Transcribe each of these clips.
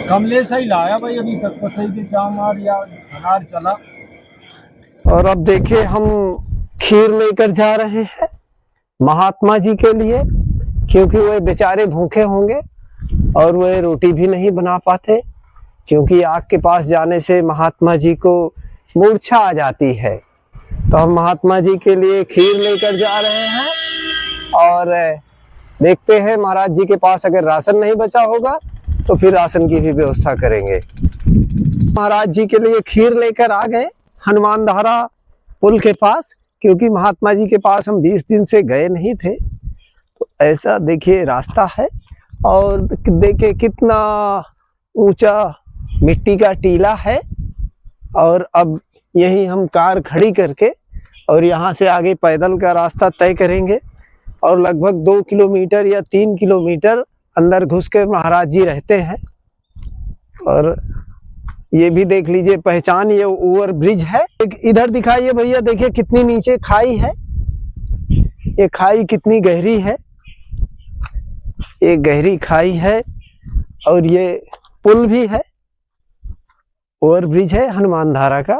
कमले से ही लाया भाई, अभी तक तो सही के चामार या अनार चला। और अब देखिए हम खीर लेकर जा रहे हैं महात्मा जी के लिए, क्योंकि वे बेचारे भूखे होंगे और वे रोटी भी नहीं बना पाते, क्योंकि आग के पास जाने से महात्मा जी को मूर्छा आ जाती है। तो हम महात्मा जी के लिए खीर लेकर जा रहे हैं और देखते हैं महाराज जी के पास अगर राशन नहीं बचा होगा तो फिर राशन की भी व्यवस्था करेंगे। महाराज जी के लिए खीर लेकर आ गए हनुमान धारा पुल के पास, क्योंकि महात्मा जी के पास हम 20 दिन से गए नहीं थे। तो ऐसा देखिए रास्ता है और देखिए कितना ऊंचा मिट्टी का टीला है। और अब यहीं हम कार खड़ी करके और यहाँ से आगे पैदल का रास्ता तय करेंगे और लगभग 2 किलोमीटर या 3 किलोमीटर अंदर घुस के महाराज जी रहते हैं। और ये भी देख लीजिए पहचान, ये ओवर ब्रिज है। इधर दिखाइए भैया, देखिए कितनी नीचे खाई है, ये खाई कितनी गहरी है, ये गहरी खाई है। और ये पुल भी है, ओवर ब्रिज है हनुमान धारा का।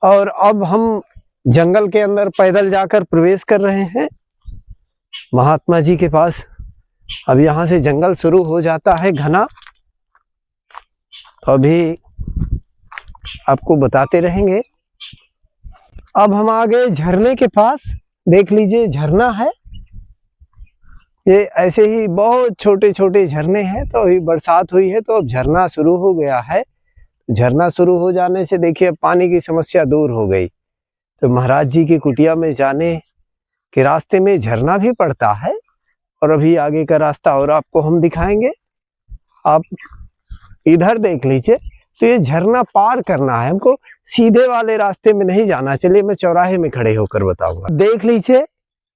और अब हम जंगल के अंदर पैदल जाकर प्रवेश कर रहे हैं महात्मा जी के पास। अब यहाँ से जंगल शुरू हो जाता है घना, तो अभी आपको बताते रहेंगे। अब हम आ गए झरने के पास, देख लीजिए झरना है। ये ऐसे ही बहुत छोटे छोटे झरने हैं। तो अभी बरसात हुई है तो अब झरना शुरू हो गया है। झरना शुरू हो जाने से देखिए अब पानी की समस्या दूर हो गई। तो महाराज जी की कुटिया में जाने के रास्ते में झरना भी पड़ता है और अभी आगे का रास्ता और आपको हम दिखाएंगे। आप इधर देख लीजिए, तो ये झरना पार करना है हमको, सीधे वाले रास्ते में नहीं जाना। चलिए मैं चौराहे में खड़े होकर बताऊंगा। देख लीजिए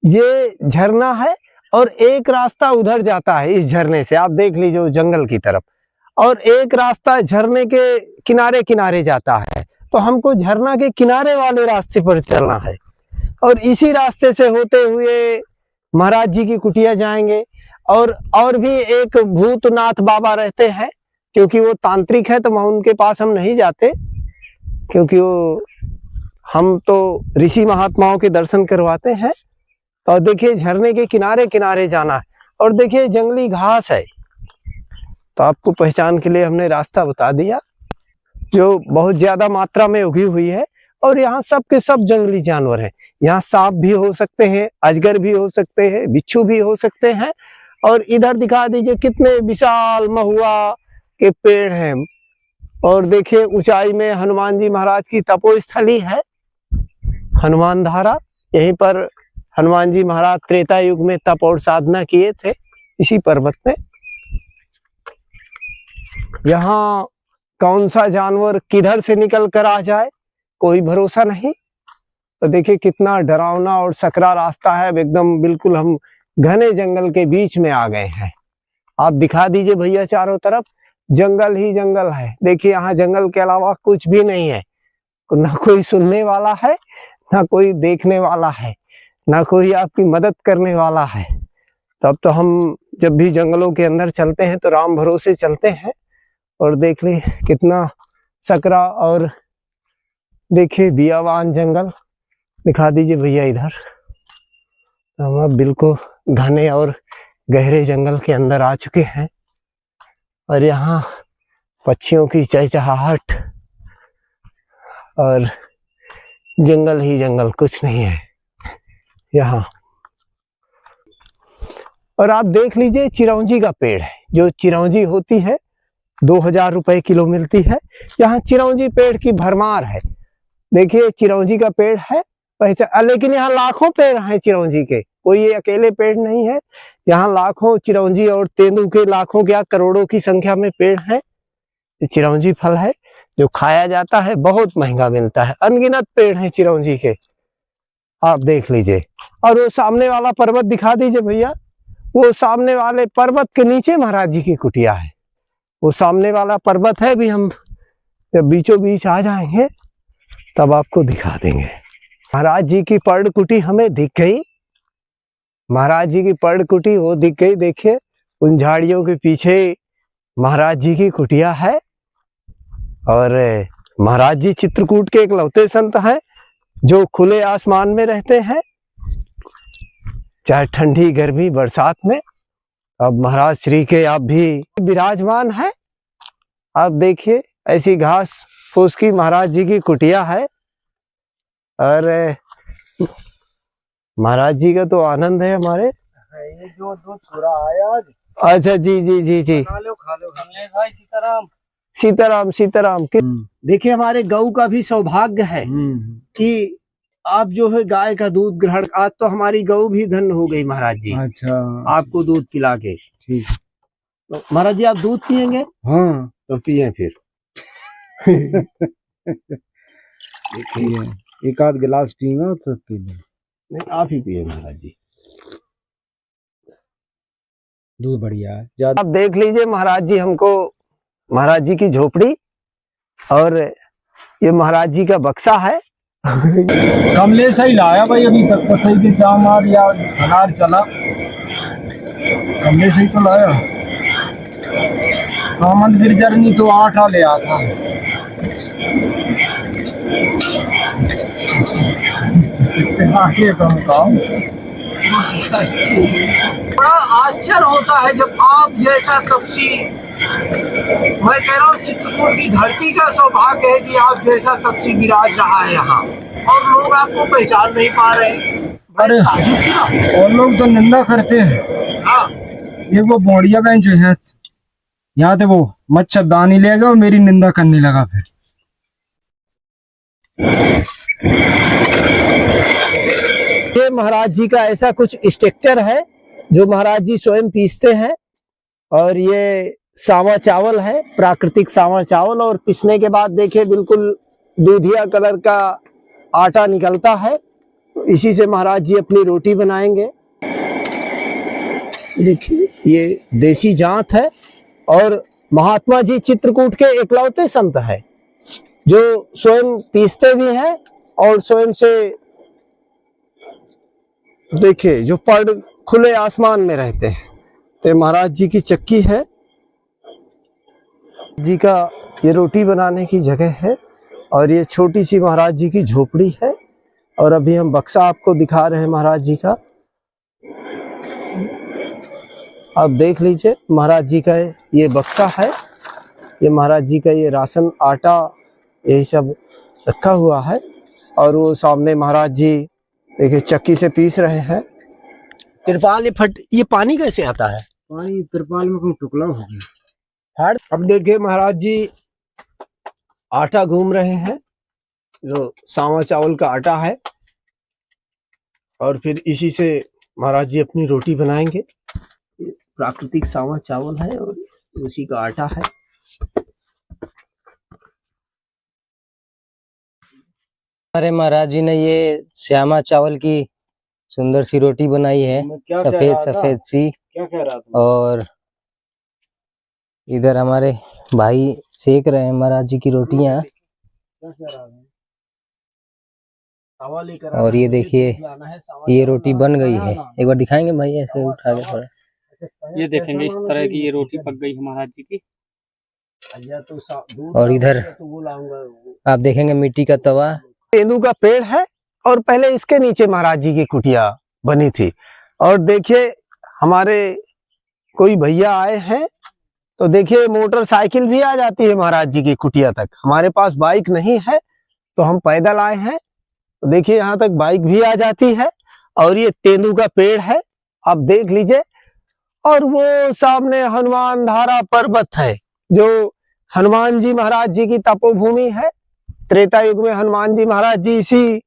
ये झरना है और एक रास्ता उधर जाता है इस झरने से, आप देख लीजिए उस जंगल की तरफ, और एक रास्ता झरने के किनारे किनारे जाता है। तो हमको झरना के किनारे वाले रास्ते पर चलना है और इसी रास्ते से होते हुए महाराज जी की कुटिया जाएंगे। और भी एक भूतनाथ बाबा रहते हैं, क्योंकि वो तांत्रिक है तो उनके पास हम नहीं जाते, क्योंकि वो हम तो ऋषि महात्माओं के दर्शन करवाते हैं। और देखिए झरने के किनारे किनारे जाना है और देखिए जंगली घास है। तो आपको पहचान के लिए हमने रास्ता बता दिया, जो बहुत ज्यादा मात्रा में उगी हुई है। और यहाँ सब के सब जंगली जानवर हैं। यहाँ सांप भी हो सकते हैं, अजगर भी हो सकते हैं, बिच्छू भी हो सकते हैं। और इधर दिखा दीजिए कितने विशाल महुआ के पेड़ हैं। और देखिए ऊंचाई में हनुमान जी महाराज की तपोस्थली है हनुमान धारा। यहीं पर हनुमान जी महाराज त्रेता युग में तप और साधना किए थे इसी पर्वत में। यहाँ कौन सा जानवर किधर से निकल कर आ जाए कोई भरोसा नहीं। तो देखिए कितना डरावना और सकरा रास्ता है, एकदम बिल्कुल हम घने जंगल के बीच में आ गए हैं। आप दिखा दीजिए भैया, चारों तरफ जंगल ही जंगल है। देखिए यहाँ जंगल के अलावा कुछ भी नहीं है, ना कोई सुनने वाला है, ना कोई देखने वाला है, ना कोई आपकी मदद करने वाला है। तब तो हम जब भी जंगलों के अंदर चलते हैं तो राम भरोसे चलते हैं। और देख ली कितना सकरा और देखिए बियावान जंगल। दिखा दीजिए भैया इधर। हम अब बिल्कुल घने और गहरे जंगल के अंदर आ चुके हैं और यहाँ पक्षियों की चहचहाहट और जंगल ही जंगल, कुछ नहीं है यहाँ। और आप देख लीजिए चिरौंजी का पेड़ है। जो चिरौंजी होती है 2000 रुपए किलो मिलती है। यहाँ चिरौंजी पेड़ की भरमार है। देखिए चिरौंजी का पेड़ है पहचान, लेकिन यहाँ लाखों पेड़ हैं चिरौंजी के, कोई ये अकेले पेड़ नहीं है। यहाँ लाखों चिरौंजी और तेंदू के लाखों क्या करोड़ों की संख्या में पेड़ हैं। चिरौंजी फल है जो खाया जाता है, बहुत महंगा मिलता है। अनगिनत पेड़ हैं चिरौंजी के, आप देख लीजिए। और वो सामने वाला पर्वत दिखा दीजिए भैया, वो सामने वाले पर्वत के नीचे महाराज जी की कुटिया है। वो सामने वाला पर्वत है, भी हम जब बीचों बीच आ जाएंगे तब आपको दिखा देंगे। महाराज जी की पर्ण कुटी हमें दिख गई। महाराज जी की पर्ण कुटी वो दिख गई। देखिए उन झाड़ियों के पीछे महाराज जी की कुटिया है और महाराज जी चित्रकूट के इकलौते संत हैं जो खुले आसमान में रहते हैं, चाहे ठंडी गर्मी बरसात में। अब महाराज श्री के आप भी विराजमान है। आप देखिए ऐसी घास फूस की महाराज जी की कुटिया है और महाराज जी का तो आनंद है हमारे। ये जो छुरा आया आज। अच्छा जी जी जी जी, खा लो भाई। सीताराम सीताराम सीताराम। देखिए हमारे गऊ का भी सौभाग्य है कि आप जो है गाय का दूध ग्रहण। आज तो हमारी गऊ भी धन्य हो गई महाराज जी। अच्छा, आपको दूध पिला के। ठीक। तो महाराज जी आप दूध पियेंगे? हाँ तो पिए फिर। देखिए एक आध गिलास पीऊंगा तो पी लें। नहीं आप ही पिए महाराज जी, दूध बढ़िया है। आप देख लीजिए महाराज जी हमको, महाराज जी की झोपड़ी और ये महाराज जी का बक्सा है। कमले से ही लाया भाई, अभी तक तो सही के चामार या अनार चला, कमले से ही तो लाया। कामन गिरजर नहीं तो आटा ले आता। बड़ा आश्चर्य होता है जब आप जैसा तपसी, मैं कह रहा हूँ चित्रकूट की धरती का सौभाग्य है कि आप जैसा तपसी विराज रहा है यहाँ और लोग आपको पहचान नहीं पा रहे। अरे और लोग तो निंदा करते हैं। हाँ ये वो बोड़िया बेंच है, यहाँ से वो मच्छरदानी ले गया और मेरी निंदा करने लगा। फिर ये महाराज जी का ऐसा कुछ स्ट्रक्चर है जो महाराज जी स्वयं पीसते हैं और ये सावा चावल है, प्राकृतिक सावा चावल, और पीसने के बाद देखिए बिल्कुल दूधिया कलर का आटा निकलता है। तो इसी से महाराज जी अपनी रोटी बनाएंगे। देखिए ये देसी जांत है और महात्मा जी चित्रकूट के इकलौते संत है जो स्वयं पीसते भी हैं और स्वयं से देखिए जो पड़ खुले आसमान में रहते हैं। तो महाराज जी की चक्की है, जी का ये रोटी बनाने की जगह है और ये छोटी सी महाराज जी की झोपड़ी है। और अभी हम बक्सा आपको दिखा रहे हैं महाराज जी का, आप देख लीजिए महाराज जी का ये बक्सा है। ये महाराज जी का ये राशन आटा यही सब रखा हुआ है और वो सामने महाराज जी देखिए चक्की से पीस रहे हैं। तिरपाल ये पानी कैसे आता है? पानी तिरपाल में कोई टुकड़ा हो गया। अब देखिए महाराज जी आटा घूम रहे हैं जो सावा चावल का आटा है और फिर इसी से महाराज जी अपनी रोटी बनाएंगे। प्राकृतिक सावा चावल है और उसी का आटा है। हमारे महाराज जी ने ये श्यामा चावल की सुंदर सी रोटी बनाई है, सफेद सी। क्या कह रहा था? और इधर हमारे भाई सेक रहे हैं महाराज जी की रोटियां। और ये देखिए ये रोटी बन गई है, एक बार दिखाएंगे भाई ऐसे उठा के थोड़ा। ये देखेंगे इस तरह की ये रोटी पक गई है महाराज जी की। और इधर आप देखेंगे मिट्टी का तवा, तेंदू का पेड़ है और पहले इसके नीचे महाराज जी की कुटिया बनी थी। और देखिए हमारे कोई भैया आए हैं तो देखिए मोटरसाइकिल भी आ जाती है महाराज जी की कुटिया तक। हमारे पास बाइक नहीं है तो हम पैदल आए हैं, तो देखिए यहाँ तक बाइक भी आ जाती है। और ये तेंदू का पेड़ है, आप देख लीजिए। और वो सामने हनुमान धारा पर्वत है जो हनुमान जी महाराज जी की तपोभूमि है। त्रेता युग में हनुमान जी महाराज जी इसी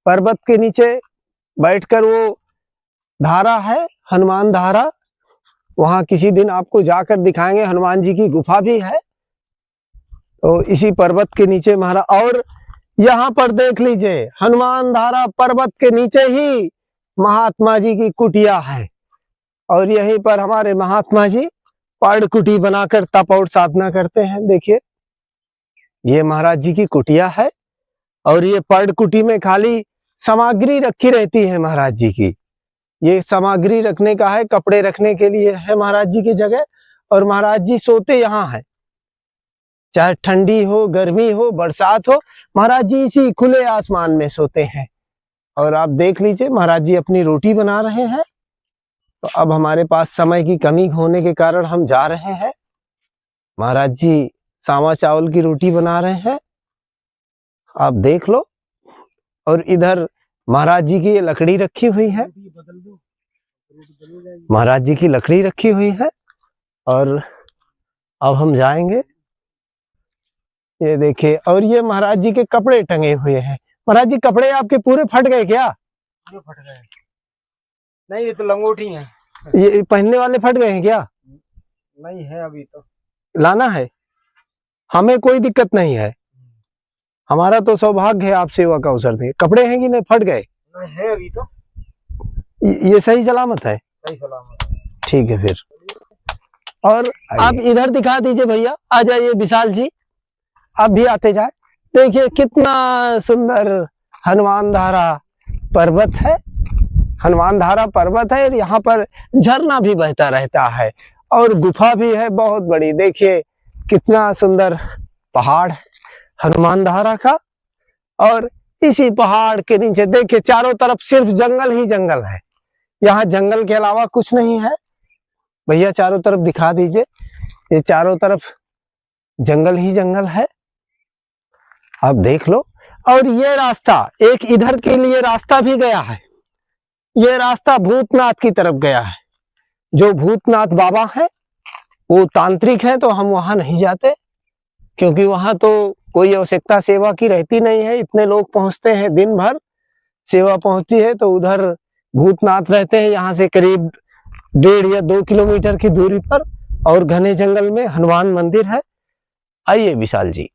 पर्वत के नीचे बैठकर, वो धारा है हनुमान धारा, वहां किसी दिन आपको जाकर दिखाएंगे। हनुमान जी की गुफा भी है तो इसी पर्वत के नीचे महाराज। और यहाँ पर देख लीजिए हनुमान धारा पर्वत के नीचे ही महात्मा जी की कुटिया है और यहीं पर हमारे महात्मा जी पर्ण कुटी बनाकर तप और साधना करते हैं। देखिए ये महाराज जी की कुटिया है और ये पर्ण कुटी में खाली सामग्री रखी रहती है महाराज जी की। ये सामग्री रखने का है, कपड़े रखने के लिए है महाराज जी की जगह। और महाराज जी सोते यहाँ हैं। चाहे ठंडी हो, गर्मी हो, बरसात हो, महाराज जी इसी खुले आसमान में सोते हैं। और आप देख लीजिए महाराज जी अपनी रोटी बना रहे हैं। तो अब हमारे पास समय की कमी होने के कारण हम जा रहे हैं। महाराज जी सावा चावल की रोटी बना रहे हैं, आप देख लो। और इधर महाराज जी की ये लकड़ी रखी हुई है, महाराज जी की लकड़ी रखी हुई है। और अब हम जाएंगे, ये देखिए। और ये महाराज जी के कपड़े टंगे हुए हैं। महाराज जी कपड़े आपके पूरे फट गए क्या? ये फट गए नहीं, ये तो लंगोटी है। ये पहनने वाले फट गए हैं क्या? नहीं है अभी तो, लाना है। हमें कोई दिक्कत नहीं है, हमारा तो सौभाग्य है आप सेवा का अवसर दें। कपड़े हैं कि नहीं फट गए? नहीं है अभी तो, ये सही सलामत है? सही सलामत है। ठीक है फिर। और आप इधर दिखा दीजिए भैया, आ जाइए विशाल जी, आप भी आते जाए। देखिए कितना सुंदर हनुमान धारा पर्वत है, हनुमान धारा पर्वत है। और यहाँ पर झरना भी बहता रहता है और गुफा भी है बहुत बड़ी। देखिए कितना सुंदर पहाड़ है हनुमान धारा का। और इसी पहाड़ के नीचे देखिए चारों तरफ सिर्फ जंगल ही जंगल है, यहाँ जंगल के अलावा कुछ नहीं है। भैया चारों तरफ दिखा दीजिए, ये चारों तरफ जंगल ही जंगल है, आप देख लो। और ये रास्ता एक इधर के लिए रास्ता भी गया है, ये रास्ता भूतनाथ की तरफ गया है। जो भूतनाथ बाबा हैं वो तांत्रिक हैं, तो हम वहां नहीं जाते, क्योंकि वहां तो कोई आवश्यकता सेवा की रहती नहीं है। इतने लोग पहुंचते हैं, दिन भर सेवा पहुंचती है। तो उधर भूतनाथ रहते हैं, यहाँ से करीब 1.5 या 2 किलोमीटर की दूरी पर, और घने जंगल में हनुमान मंदिर है। आइए विशाल जी।